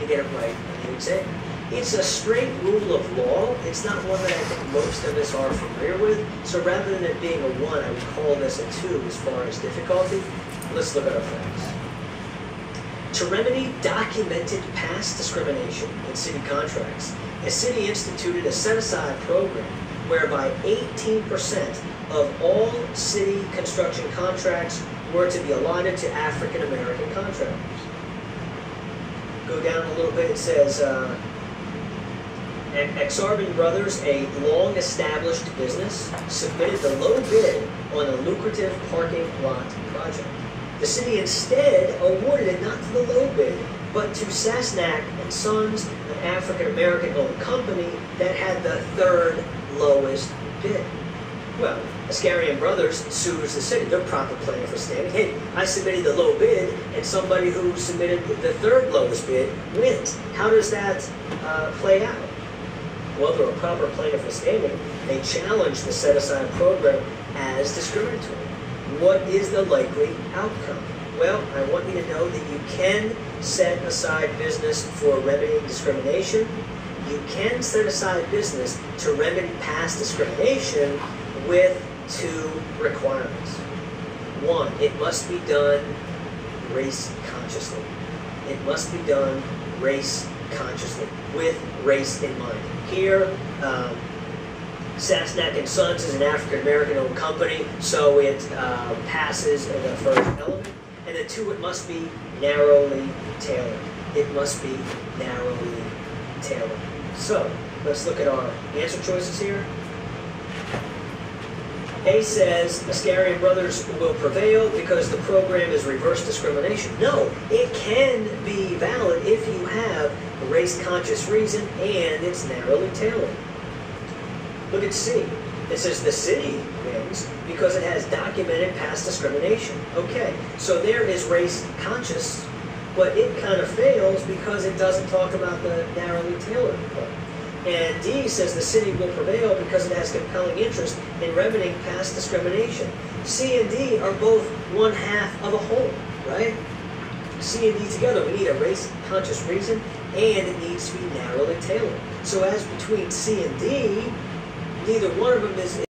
to get it right on the exam. It's a straight rule of law. It's not one that I think most of us are familiar with. So rather than it being a 1, I would call this a 2 as far as difficulty. Let's look at our facts. To remedy documented past discrimination in city contracts, a city instituted a set-aside program whereby 18% of all city construction contracts were to be allotted to African American contractors. Go down a little bit, it says, Exarban Brothers, a long-established business, submitted the low bid on a lucrative parking lot project. The city instead awarded it not to the low bid, but to Sasnak and Sons, an African-American-owned company that had the 3rd lowest bid. Well, Ascarian Brothers sues the city. They're proper plaintiff for standing. Hey, I submitted the low bid, and somebody who submitted the 3rd lowest bid wins. How does that play out? Well, they're a proper plaintiff for standing. They challenge the set-aside program as discriminatory. What is the likely outcome? Well, I want you to know that you can set aside business for remedying discrimination. You can set aside business to remedy past discrimination with 2 requirements. 1, it must be done race consciously. It must be done race consciously, with race in mind. Here, Sasnak and Sons is an African-American-owned company, so it passes in the first element. And then 2, it must be narrowly tailored. It must be narrowly tailored. So, let's look at our answer choices here. A says, Ascarian Brothers will prevail because the program is reverse discrimination. No, it can be valid if you have a race-conscious reason and it's narrowly tailored. Look at C. It says the city wins because it has documented past discrimination. Okay, so there is race-conscious, but it kind of fails because it doesn't talk about the narrowly tailored part. And D says the city will prevail because it has compelling interest in remedying past discrimination. C and D are both 1/2 of a whole, right? C and D together, we need a race-conscious reason, and it needs to be narrowly tailored. So as between C and D, neither one of them is